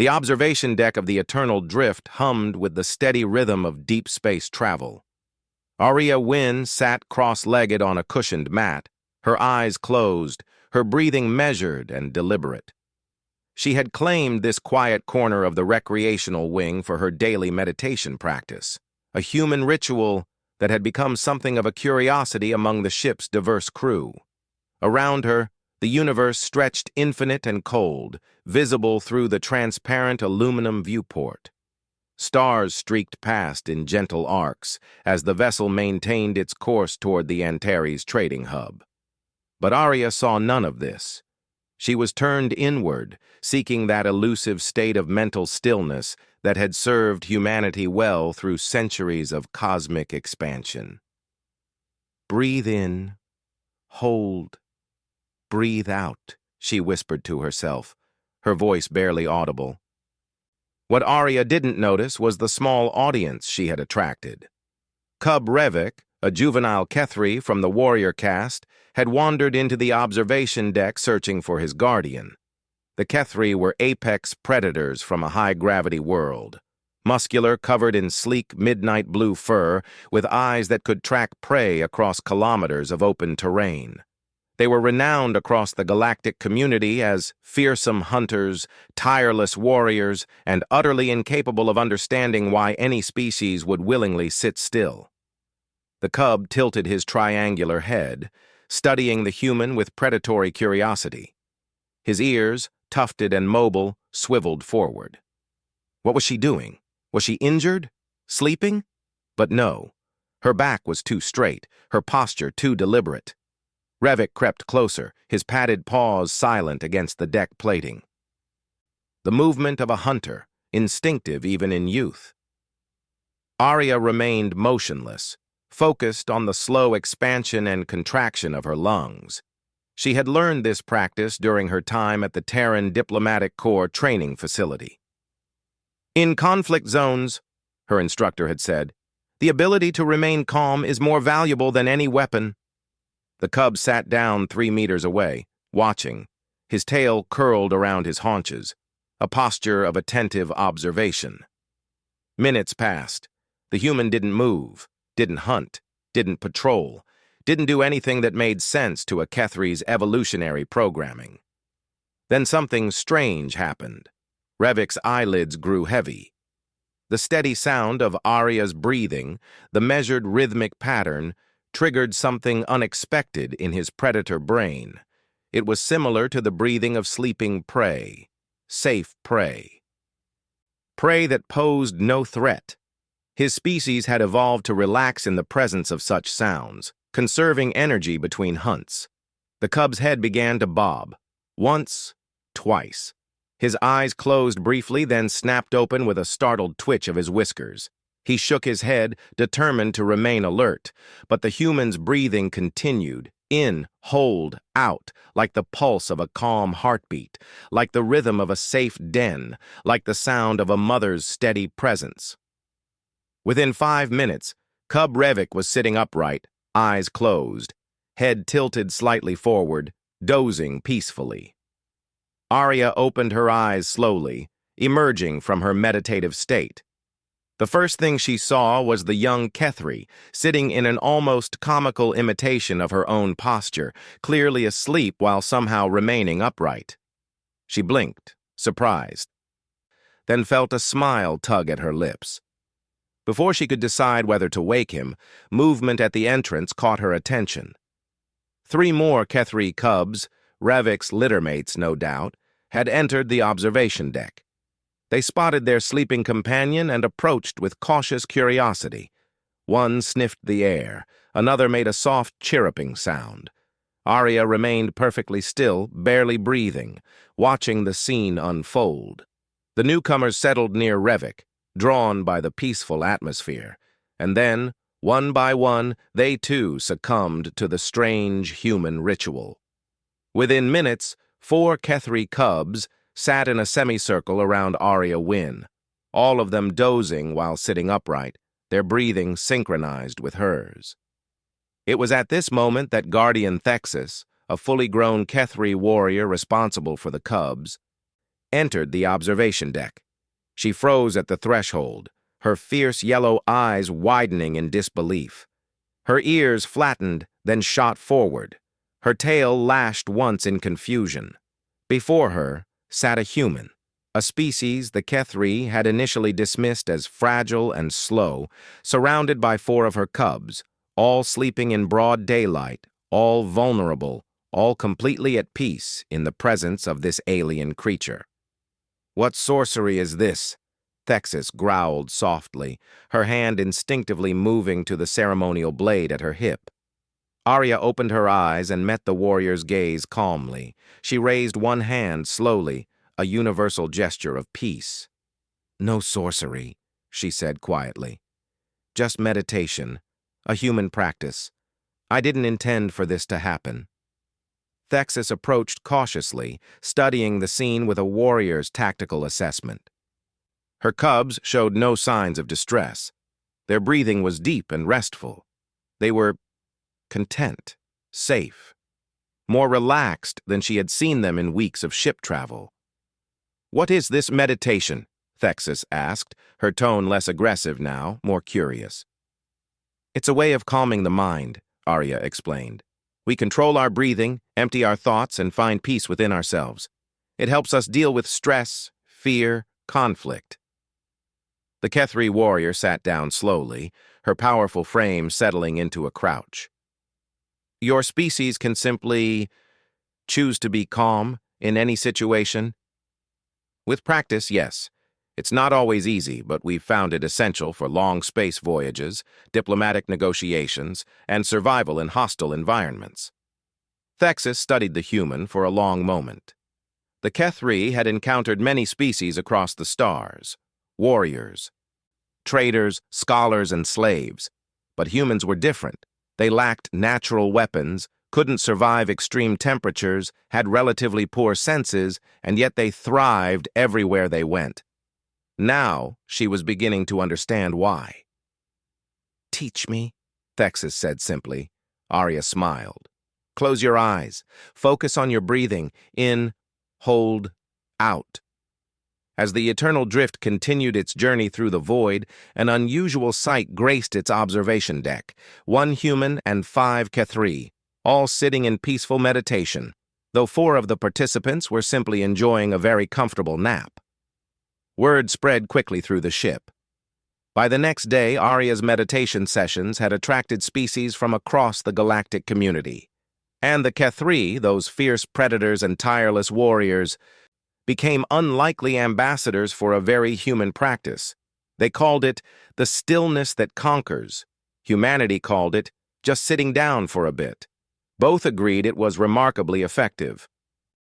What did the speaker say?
The observation deck of the Eternal Drift hummed with the steady rhythm of deep space travel. Aria Wynn sat cross-legged on a cushioned mat, her eyes closed, her breathing measured and deliberate. She had claimed this quiet corner of the recreational wing for her daily meditation practice, a human ritual that had become something of a curiosity among the ship's diverse crew. Around her, the universe stretched infinite and cold, visible through the transparent aluminum viewport. Stars streaked past in gentle arcs as the vessel maintained its course toward the Antares trading hub. But Aria saw none of this. She was turned inward, seeking that elusive state of mental stillness that had served humanity well through centuries of cosmic expansion. Breathe in, hold, breathe out, she whispered to herself, her voice barely audible. What Aria didn't notice was the small audience she had attracted. Cub Revik, a juvenile Kethri from the warrior caste, had wandered into the observation deck searching for his guardian. The Kethri were apex predators from a high-gravity world, muscular, covered in sleek midnight blue fur, with eyes that could track prey across kilometers of open terrain. They were renowned across the galactic community as fearsome hunters, tireless warriors, and utterly incapable of understanding why any species would willingly sit still. The cub tilted his triangular head, studying the human with predatory curiosity. His ears, tufted and mobile, swiveled forward. What was she doing? Was she injured? Sleeping? But no. Her back was too straight, her posture too deliberate. Revik crept closer, his padded paws silent against the deck plating. The movement of a hunter, instinctive even in youth. Aria remained motionless, focused on the slow expansion and contraction of her lungs. She had learned this practice during her time at the Terran Diplomatic Corps training facility. In conflict zones, her instructor had said, the ability to remain calm is more valuable than any weapon. The cub sat down 3 meters away, watching, his tail curled around his haunches, a posture of attentive observation. Minutes passed. The human didn't move, didn't hunt, didn't patrol, didn't do anything that made sense to a Kethri's evolutionary programming. Then something strange happened. Revik's eyelids grew heavy. The steady sound of Aria's breathing, the measured rhythmic pattern, triggered something unexpected in his predator brain. It was similar to the breathing of sleeping prey, safe prey. Prey that posed no threat. His species had evolved to relax in the presence of such sounds, conserving energy between hunts. The cub's head began to bob. Once, twice. His eyes closed briefly, then snapped open with a startled twitch of his whiskers. He shook his head, determined to remain alert, but the human's breathing continued, in, hold, out, like the pulse of a calm heartbeat, like the rhythm of a safe den, like the sound of a mother's steady presence. Within 5 minutes, Cub Revik was sitting upright, eyes closed, head tilted slightly forward, dozing peacefully. Aria opened her eyes slowly, emerging from her meditative state. The first thing she saw was the young Kethri, sitting in an almost comical imitation of her own posture, clearly asleep while somehow remaining upright. She blinked, surprised, then felt a smile tug at her lips. Before she could decide whether to wake him, movement at the entrance caught her attention. 3 more Kethri cubs, Revik's littermates no doubt, had entered the observation deck. They spotted their sleeping companion and approached with cautious curiosity. One sniffed the air, another made a soft chirruping sound. Aria remained perfectly still, barely breathing, watching the scene unfold. The newcomers settled near Revik, drawn by the peaceful atmosphere, and then, one by one, they too succumbed to the strange human ritual. Within minutes, 4 Kethri cubs sat in a semicircle around Aria Wynn, all of them dozing while sitting upright, their breathing synchronized with hers. It was at this moment that Guardian Thexus, a fully grown Kethri warrior responsible for the cubs, entered the observation deck. She froze at the threshold, her fierce yellow eyes widening in disbelief. Her ears flattened, then shot forward. Her tail lashed once in confusion. Before her sat a human, a species the Kethri had initially dismissed as fragile and slow, surrounded by 4 of her cubs, all sleeping in broad daylight, all vulnerable, all completely at peace in the presence of this alien creature. "What sorcery is this?" Thexis growled softly, her hand instinctively moving to the ceremonial blade at her hip. Arya opened her eyes and met the warrior's gaze calmly. She raised one hand slowly, a universal gesture of peace. "No sorcery," she said quietly. "Just meditation, a human practice. I didn't intend for this to happen." Thexis approached cautiously, studying the scene with a warrior's tactical assessment. Her cubs showed no signs of distress. Their breathing was deep and restful. They were content, safe, more relaxed than she had seen them in weeks of ship travel. "What is this meditation?" Thexis asked, her tone less aggressive now, more curious. "It's a way of calming the mind," Arya explained. "We control our breathing, empty our thoughts, and find peace within ourselves. It helps us deal with stress, fear, conflict." The Kethri warrior sat down slowly, her powerful frame settling into a crouch. "Your species can simply choose to be calm in any situation?" "With practice, yes. It's not always easy, but we've found it essential for long space voyages, diplomatic negotiations, and survival in hostile environments." Thexis studied the human for a long moment. The Kethri had encountered many species across the stars: warriors, traders, scholars, and slaves. But humans were different. They lacked natural weapons, couldn't survive extreme temperatures, had relatively poor senses, and yet they thrived everywhere they went. Now she was beginning to understand why. "Teach me," Thexis said simply. Arya smiled. "Close your eyes. Focus on your breathing. In, hold, out." As the eternal drift continued its journey through the void, an unusual sight graced its observation deck. 1 human and 5 Kethri, all sitting in peaceful meditation, though 4 of the participants were simply enjoying a very comfortable nap. Word spread quickly through the ship. By the next day, Arya's meditation sessions had attracted species from across the galactic community. And the Kethri, those fierce predators and tireless warriors, became unlikely ambassadors for a very human practice. They called it the stillness that conquers. Humanity called it just sitting down for a bit. Both agreed it was remarkably effective.